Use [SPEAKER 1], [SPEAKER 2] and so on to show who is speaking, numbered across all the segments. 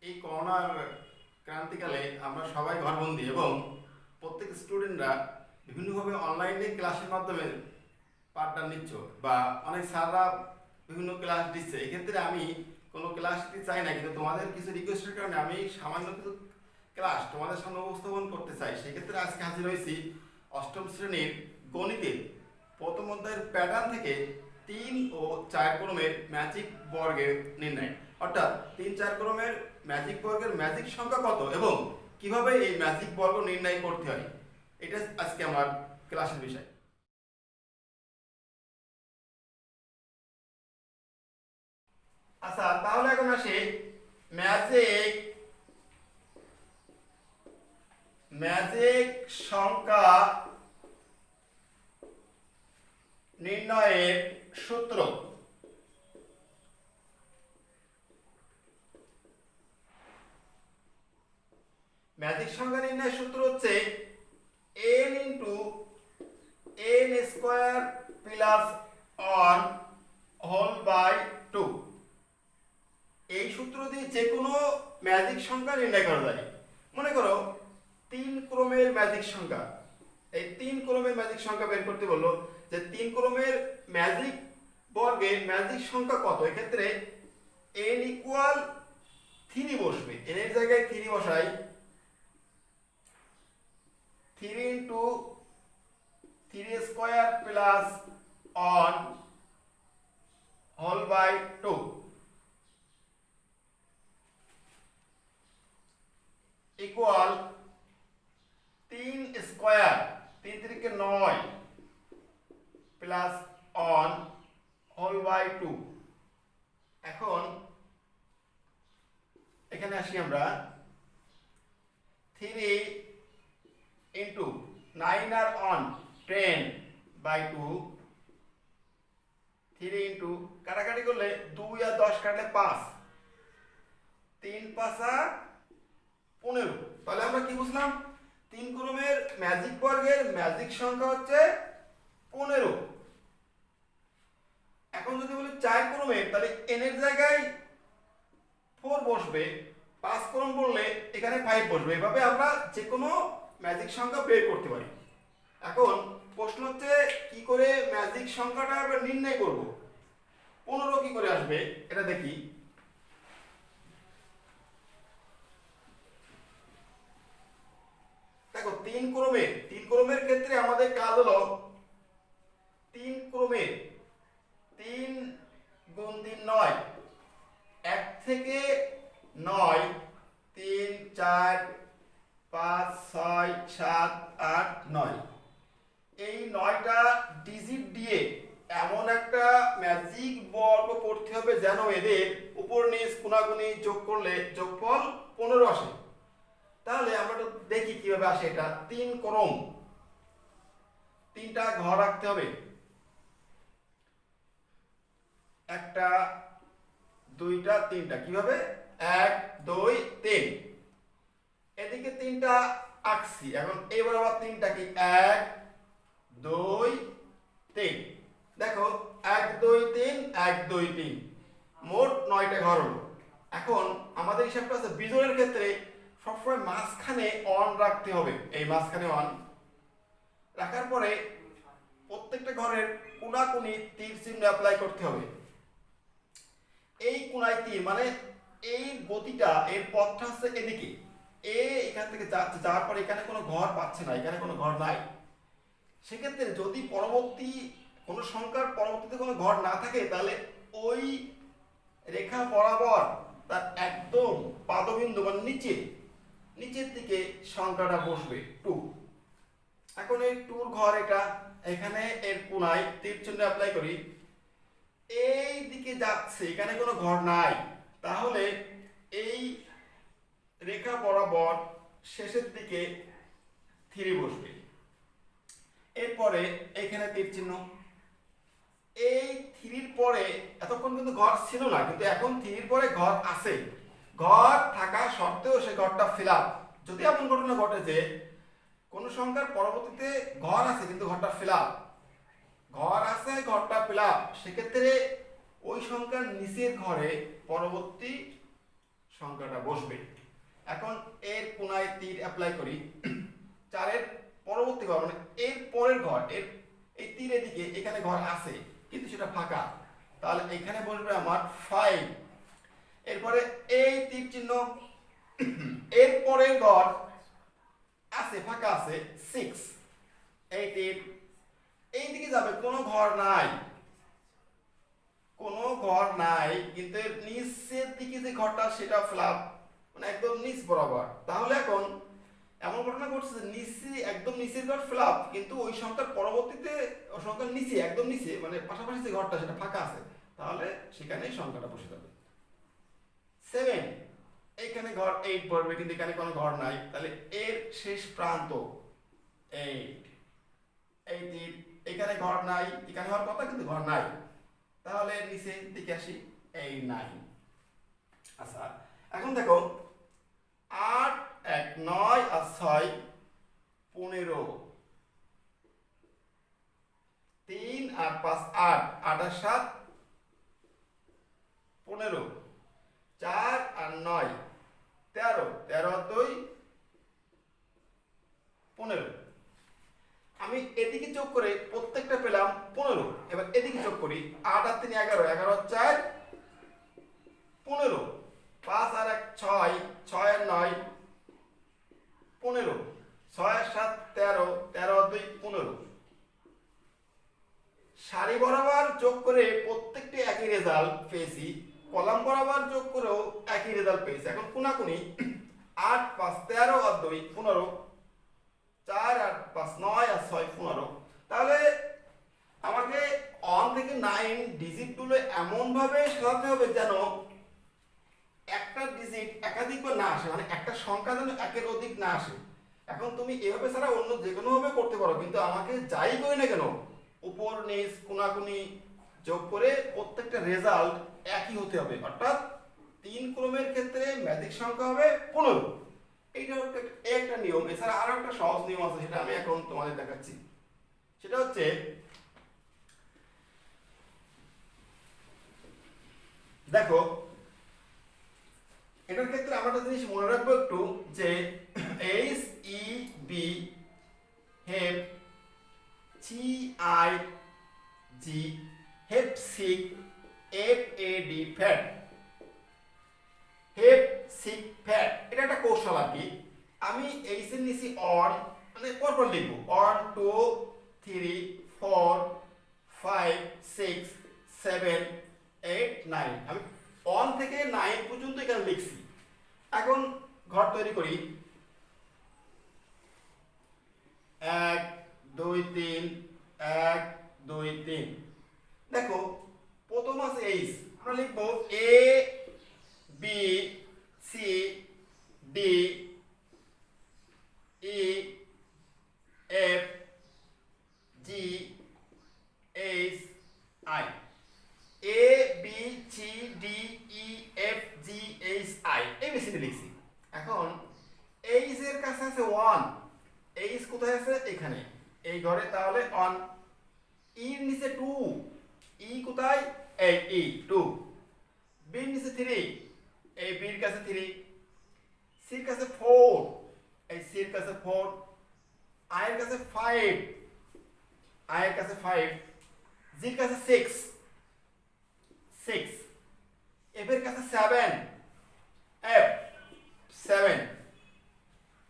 [SPEAKER 1] এই করোনার ক্রান্তিকালে আমরা সবাই ঘরবন্দি এবং প্রত্যেক স্টুডেন্টরা বিভিন্নভাবে অনলাইনে ক্লাসের মাধ্যমে পাঠদান নিচ্ছ বা অনেক স্যাররা বিভিন্ন ক্লাস দিচ্ছে। এক্ষেত্রে আমি কোনো ক্লাস দিতে চাই না, কিন্তু তোমাদের কিছু রিকোয়েস্টের কারণে আমি সামান্য কিছু ক্লাস তোমাদের সামনে উপস্থাপন করতে চাই। সেক্ষেত্রে আজকে হাজির হয়েছি অষ্টম শ্রেণীর গণিতের প্রথম অধ্যায়ের প্যাটার্ন থেকে 3 ও 4 ক্রমের ম্যাজিক বর্গের নির্ণয়, অর্থাৎ 3-4 ক্রমের ম্যাজিক বর্গের ম্যাজিক সংখ্যা কত এবং কিভাবে এই ম্যাজিক বর্গ নির্ণয় করতে হয়, এটা আজকে আমার ক্লাসের বিষয়। আচ্ছা, তাহলে এখন আসি ম্যাজিক ম্যাজিক সংখ্যা নির্ণয়ের সূত্র। ম্যাজিক সংখ্যা নির্ণয়ের সূত্র হচ্ছে n into n square plus 1 whole by 2। এই সূত্র দিয়ে যে কোনো ম্যাজিক সংখ্যা নির্ণয় করা যায়। মনে করো 3 ক্রমের ম্যাজিক সংখ্যা, এই 3 ক্রমের ম্যাজিক সংখ্যা বের করতে বললো যে 3 ক্রমের ম্যাজিক বর্গের ম্যাজিক সংখ্যা কত। এক্ষেত্রে n ইকুয়াল 3 বসবে, n এর জায়গায় 3 বসাই। 3 into 3 square plus 1 whole by 2 equal 3 square, 3 3 9 plus 1 whole by 2। এখন এখানে আসি আমরা 3 ইন্টু 9 আর 1 10 বাই 2। 3 ইন্টু কাটাকাটি করলে 2 আর 10 কাটলে 5, 3 5 আর 15। তাহলে আমরা কি বুঝলাম? 3 ক্রমের ম্যাজিক বর্গের ম্যাজিক সংখ্যা হচ্ছে 15। এখন যদি বলি 4 ক্রমের, তাহলে n এর জায়গায় 4 বসবে, 5 ক্রম বললে এখানে 5 বসবে। এভাবে আমরা যে কোনো ম্যাজিক সংখ্যা বের করতে পারি। এখন প্রশ্ন হচ্ছে কি করে ম্যাজিক সংখ্যাটা আমরা নির্ণয় করব। 15 কি করে আসবে এটা দেখি। দেখো 3 ক্রমের ক্ষেত্রে আমাদের কাজ হলো 3 ক্রমের 3 গুণ 3 9, 1 থেকে 9, 3 4 5 6 7 8 9, এই 9টা ডিজিট দিয়ে এমন একটা ম্যাজিক বর্গ করতে হবে যেন এদের উপর নিচ কোণাগুণি যোগ করলে যোগফল 15 আসে। তাহলে আমরা তো দেখি কিভাবে আসে এটা। 3 ক্রম, 3টা ঘর রাখতে হবে, 1টা 2টা 3টা। কিভাবে? 1 2 3, এদিকে 3টা আঁকছি। এখন এবার আবার 3টা কি 1 2 3। দেখো 1 2 3 1 2 3, মোট 9টা ঘর হলো। এখন আমাদের হিসাবটা আছে বিজোড়ের ক্ষেত্রে সবসময় মাঝখানে 1 রাখতে হবে। এই মাঝখানে 1 রাখার পরে প্রত্যেকটা ঘরের কোণাকুণি তীর চিহ্ন অ্যাপ্লাই করতে হবে। এই কোণায় তীর মানে এই গতিটা, এর পথটা হচ্ছে এদিকে। এখান থেকে যাচ্ছে, যাওয়ার পরে এখানে কোনো ঘর পাচ্ছে না, এখানে কোনো ঘর নাই। সেক্ষেত্রে যদি পরবর্তী কোনো সংখ্যার পরবর্তীতে কোনো ঘর না থাকে, তাহলে ওই রেখা বরাবর তার একদম পাদবিন্দু মানে নিচের দিকে সংখ্যাটা বসবে 2। এখন এই 2 ঘর এটা, এখানে এর কোণায় তীর চিহ্ন অ্যাপ্লাই করি। এই দিকে যাচ্ছে, এখানে কোনো ঘর নাই, তাহলে এই রেখা বরাবর শেষের দিকে 3 বসবে। এরপরে এখানে তীর চিহ্ন। এই 3 পরে এতক্ষণ কিন্তু ঘর ছিল না, কিন্তু এখন 3 পরে ঘর আছে। ঘর থাকা সত্ত্বেও সে ঘরটা ফিল আপ। যদি এমন ঘটনা ঘটে যে কোনো সংখ্যার পরবর্তীতে ঘর আছে কিন্তু ঘরটা ফিল আপ, ঘর আছে ঘরটা ফিল আপ, সেক্ষেত্রে ওই সংখ্যার নিচের ঘরে পরবর্তী সংখ্যাটা বসবে। এখন এর কোনায় তীর অ্যাপ্লাই করি, 4 এর পরবর্তী ঘর মানে এর পরের ঘর, এর এই তীরের দিকে এখানে ঘর আছে কিন্তু সেটা ফাঁকা, তাহলে এখানে বসবে আমার 5। এরপরে এই তীর চিহ্ন, এর পরের ঘর আছে ফাঁকা আছে 6, এই তীর এই দিকে যাবে, কোনো ঘর নাই, কোনো ঘর নাই, কিন্তু এর নিচের দিকে যে ঘরটা সেটা ফ্ল্যাপ মানে একদম নিচ বরাবর। তাহলে এখন এমন ঘটনা ঘটছে যে নিচে একদম নিচের ঘর ফ্ল্যাপ, কিন্তু ওই সংখ্যার পরবর্তীতে ওই সংখ্যার নিচে একদম নিচে মানে পাশাপাশি যে ঘরটা সেটা ফাঁকা আছে, তাহলে সেখানেই সংখ্যাটা বসে যাবে। 7 এইখানে ঘর 8 পড়বে, কিন্তু এখানে কোনো ঘর নাই, তাহলে এর শেষ প্রান্ত 8, এই তীর এখানে ঘর নাই, এখানে হওয়ার কথা কিন্তু ঘর নাই, তাহলে নিচের দিকে আসি, এই 9। আচ্ছা এখন দেখো 8 1 9 আর 6 15, 3 আর 5 8, 8 আর 7 15, 4 আর 9 13, 13 আর 2 15। আমি এদিকে যোগ করে প্রত্যেকটা পেলাম 15। এবার এদিকে যোগ করি, 8 আর 3 11, 11 আর 4 15, 5 আর 1 6, 6 আর 9 15, 6 আর 7 13, 13 আর 2 15। সারি বরাবর যোগ করে প্রত্যেকটি একই রেজাল্ট পেয়েছি, কলাম বরাবর যোগ করেও একই রেজাল্ট পেয়েছি। এখন কোনাকুনি 8 5 13 আর 2 15, 4 আর 5 9 আর 6 15। তাহলে আমাকে 1 থেকে 9 ডিজিটগুলো এমন ভাবে সাজাতে হবে যেন একটা ডিজিট একাধিকবার না আসে, মানে একটা সংখ্যা যেন একের অধিক না আসে। এখন তুমি এভাবে ছাড়া অন্য যে কোনো ভাবে করতে পারো, কিন্তু আমাকে যাই করি না কেন উপর নিচ কোনাকুনি যোগ করে প্রত্যেকটা রেজাল্ট একই হতে হবে, অর্থাৎ 3 ক্রমের ক্ষেত্রে ম্যাজিক সংখ্যা হবে 15। এইটা হচ্ছে একটা নিয়ম। এছাড়া আরো একটা সহজ নিয়ম আছে, সেটা আমি এখন তোমাদের দেখাচ্ছি। সেটা হচ্ছে দেখো এটার ক্ষেত্রে আমরা একটা জিনিস মনে রাখবো একটু, যে H E B hep, C I G hep sick, F A D fat, hep sick fat, এটা একটা কৌশল আর কি। আমি এইচ এর নিচে অন মানে পরপর লিখবো, 1 2 3 4 5 6 7 8 9। আমি 1 থেকে 9 পর্যন্ত এখানে লিখছি। এখন ঘর তৈরি করি, 1 2 3 1 2 3। দেখো প্রথম আছে এইচ, আমরা লিখবো A B C D E F G H I, A B C D E F G H I, ABCD লিখছি। এখন এইচ এর কাছে আছে 1, এইচ কোথায় আছে এখানে এই ঘরে, তাহলে 1। ই এর নিচে 2, ই কোথায় এই ই 2। বি এর নিচে 3, এই বি এর কাছে 3। সি এর কাছে 4, এই সি এর কাছে 4। আই এর কাছে 5, আই এর কাছে 5। জি এর কাছে 6, 6। এফ এর কাছে 7, এফ 7।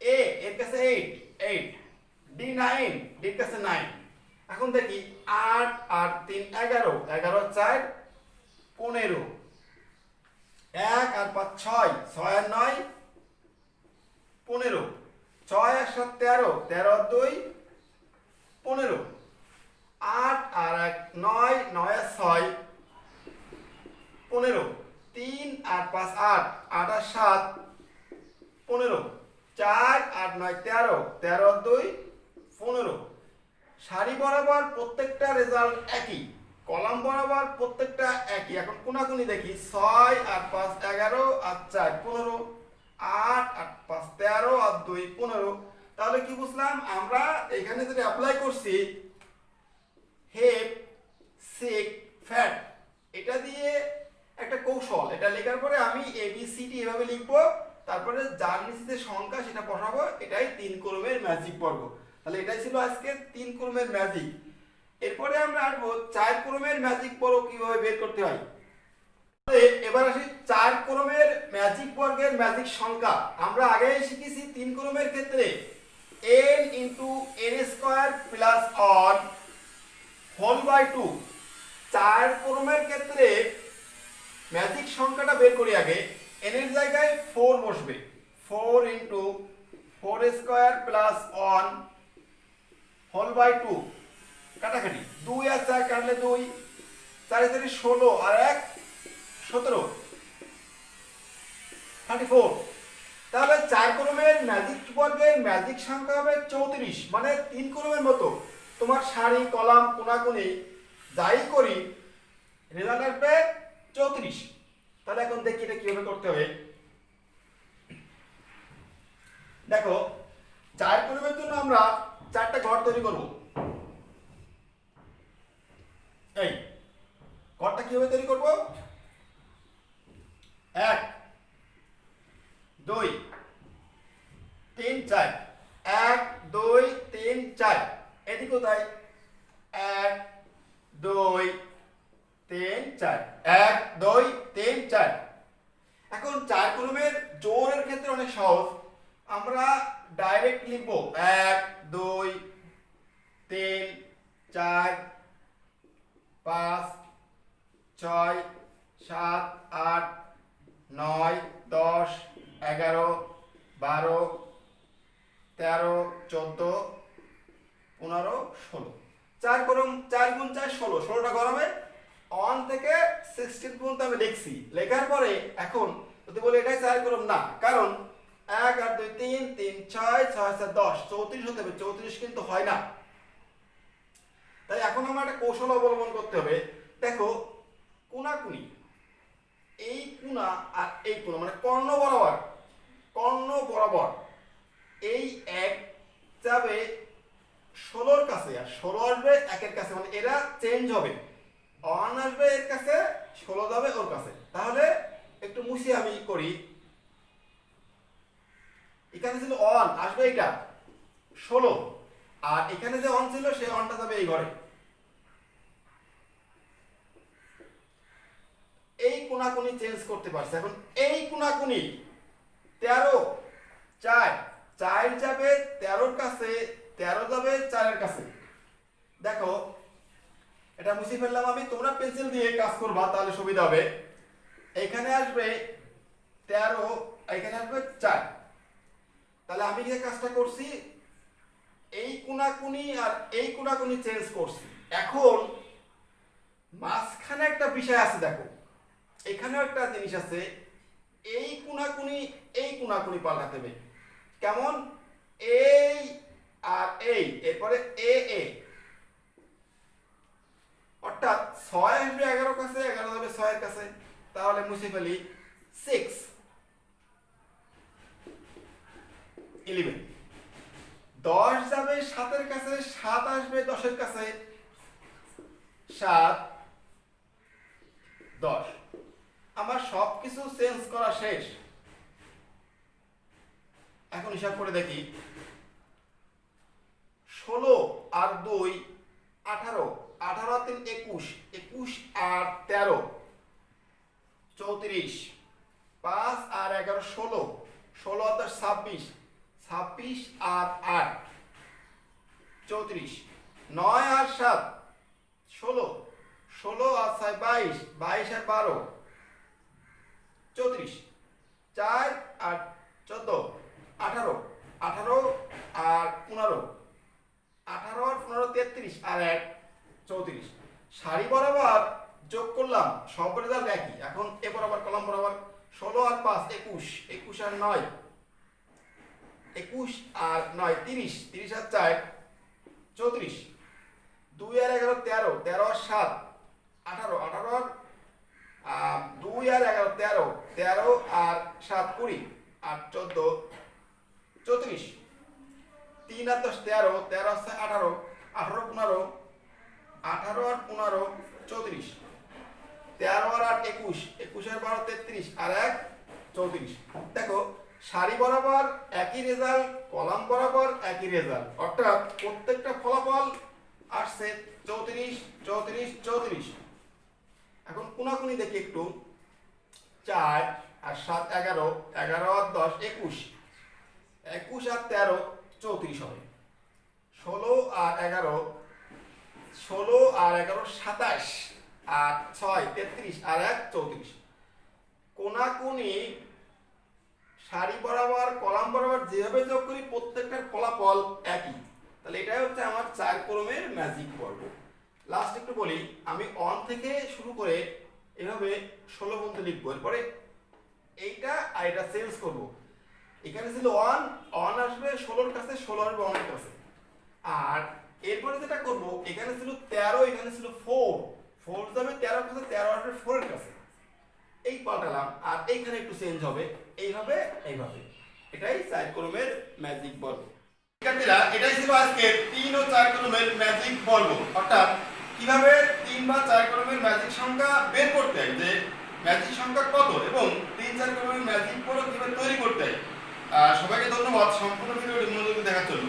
[SPEAKER 1] এ এর কাছে 8, 8। ডি 9, ডি এর কাছে 9। এখন দেখি 8 আর 3 11, 11 আর 4 15, 1 আর 5 6, 6 আর 9 15, 6 আর 7 13, 13 আর 2 15, 8 আর 1 9, 9 আর 6 15, 3 আর 5 8, 8 আর 7 15, 4 আর 9 13, 13 আর 2 15। সারি বরাবর প্রত্যেকটা রেজাল্ট একই, কলাম বরাবর প্রত্যেকটা একই। এখন কোনাকুনি দেখি, 6 আর 5 11 আর 4 15, 8 আর 5 13 আর 2 15। তাহলে কি বুঝলাম আমরা এখানে যেটা অ্যাপ্লাই করছি হেপ সিক ফ্যাট, এটা দিয়ে একটা কৌশল, এটা লেখার পরে আমি ABCD এভাবে লিখবো, তারপরে যার নিচে যে সংখ্যা সেটা বসাবো, এটাই 3 কলমের ম্যাজিক বর্গ। তাহলে এটাই ছিল আজকে 3 কলমের ম্যাজিক। এরপরে আমরা আসবো 4 কলমের ম্যাজিক বর্গ কিভাবে বের করতে হয়। এবার আসি 4 কলমের ম্যাজিক বর্গের ম্যাজিক সংখ্যা। আমরা আগেই শিখেছি 3 কলমের ক্ষেত্রে n × n² + 1 হোল বাই 2। 4 কলমের ক্ষেত্রে ম্যাজিক সংখ্যাটা বের করি আগে। n এর জায়গায় 4 বসবে, 4 × 4² + 1 হোল বাই 2। কাটাকাটি 2 আর 4 কাটলে 2, 4 4 16 আর 1 17, 34। তাহলে 4 কলমের ম্যাজিক বর্গের ম্যাজিক সংখ্যা হবে 34। মানে 3 কলমের মতো তোমার সারি কলাম কোনাকুনি যাই করি রেজাল্ট আসবে 34। তাহলে এখন দেখি এটা কিভাবে করতে হবে। দেখো 4 কলমের জন্য আমরা 4টা ঘর তৈরি করব। এই ঘরটা কিভাবে তৈরি করব? 1 2 3 4, 1 2 3 4। এদিকে কোথায়? 1 2 3 4, 1 2 3 4। এখন 4 কলমের জোড়ের ক্ষেত্রে অনেক সহজ, আমরা ডাইরেক্ট লিখব 1 2 3 4 5 6 7 8 9 10 11 12 13 14 15 16। 4 কলম 4 × 4 16, 16টা গরমে 1 থেকে 16 পর্যন্ত আমি লিখছি। লেখার পরে এখন যদি বলি এটাই 4 কলম, না, কারণ 1 আর 2 3 3 6 6 7 10 34 হতে হবে, 34 কিন্তু হয় না। তাই এখন আমার একটা কৌশল অবলম্বন করতে হবে। দেখো কোনাকুনি, এই কোনা আর এই কোনা মানে কর্ণ বরাবর এই 1 যাবে 16 এর কাছে আর 16 আসবে 1 এর কাছে, মানে এরা চেঞ্জ হবে। 1 আসবে এর কাছে, 16 যাবে ওর কাছে। তাহলে একটু মুছি আমি করি। এখানে ছিল 1, আসবে এটা 16, আর এখানে যে 1 ছিল সেই 1টা যাবে এই ঘরে। এই কোনাকুনি চেঞ্জ করতে পারছে। এখন এই কোনাকুনি 13 4, 4 যাবে 13 এর কাছে, 13 যাবে 4 এর কাছে। দেখো এটা মুছে ফেললাম আমি, তোমরা পেন্সিল দিয়ে কাজ করবা তাহলে সুবিধা হবে। এখানে আসবে 13, এখানে আসবে 4। তাহলে আমি যে কাজটা করছি এই কোনাকুনি আর এই কোনাকুনি চেঞ্জ করছি। এখন মাঝখানে একটা বিষয় আছে, দেখো এখানেও একটা জিনিস আছে, এই কোনাকুনি পাল্টাতে হবে। কেমন? এই আর এই, এরপরে এ, অর্থাৎ 6 আসবে 11 এর কাছে, 11 যাবে 6 এর কাছে। তাহলে মুছে ফেলি 6 11। 10 যাবে 7 এর কাছে, 7 আসবে 10 এর কাছে, 7 10। আমার সবকিছু চেঞ্জ করা শেষ। এখন হিসাব করে দেখি, 16 আর 2 18, 18 আর 3 21, 21 আর 13 34, 5 আর 11 16, 16 আর 10 26, 26 আর 8 34, 9 আর 7 16, 16 আর 6 22, 22 আর 12 34, 4 আর 14 18, 18 আর 15, 18 আর 15 33 আর 1 34। সারি বরাবর যোগ করলাম, সব রেজাল্ট একই। এখন এ বরাবর কলাম বরাবর 16 আর 5 21, 21 আর 9 21 আর 9 30, 30 আর 4 34, 2 আর 11 13, 13 আর 7 18, 18 আর 2 আর 11 13, 13 আর 7 20 আর 14 34, 3 আর 10 13, 13 আর 6 18, 18 15, 18 আর 15 34, 13 আর 8 21, 21 আর 12 33 আর 1 34। দেখো সারি বরাবর একই রেজাল্ট, কলাম বরাবর একই রেজাল্ট, অর্থাৎ প্রত্যেকটা ফলাফল আসছে 34 34 34। এখন কোনাকুনি দেখি একটু, 4 আর 7 11, 11 আর 10 21, 21 আর 13 34 হবে। 16 আর 11, 16 আর 11 27 আর 6 33 আর 1 34। কোনাকুনি সারি বরাবর কলাম বরাবর যেভাবে যোগ করি প্রত্যেকটার ফলাফল একই, তাহলে এটাই হচ্ছে আমার 4 কলমের ম্যাজিক পর্ব। লাস্ট একটু বলি, আমি অন থেকে শুরু করে এভাবে 16 পর্যন্ত লিখবো, এরপরে এইটা আর এটা চেঞ্জ করব। এখানে ছিল 1, 1 আসবে 16 এর কাছে, 16 আসবে 1 এর কাছে। আর এরপরে যেটা করব, এখানে ছিল 13, এখানে ছিল 4, 4 যাবে 13 এর কাছে, 13 আসবে 4 এর কাছে। এই পাল্টালাম, আর এইখানে একটু চেঞ্জ হবে, এইভাবে এইভাবে। এটাই 4 কলমের ম্যাজিক পর্ব। শিক্ষার্থীরা, এটাই ছিল আজকে 3 ও 4 কলমের ম্যাজিক পর্ব, অর্থাৎ কিভাবে 3 বা 4 কলমের ম্যাজিক সংখ্যা বের করতে হয়, যে ম্যাজিক সংখ্যা কত এবং 3 4 কলমের ম্যাজিক পর্ব কিভাবে তৈরি করতে হয়। সবাইকে ধন্যবাদ সম্পূর্ণ ভিডিওটি মনোযোগ দিয়ে দেখার জন্য।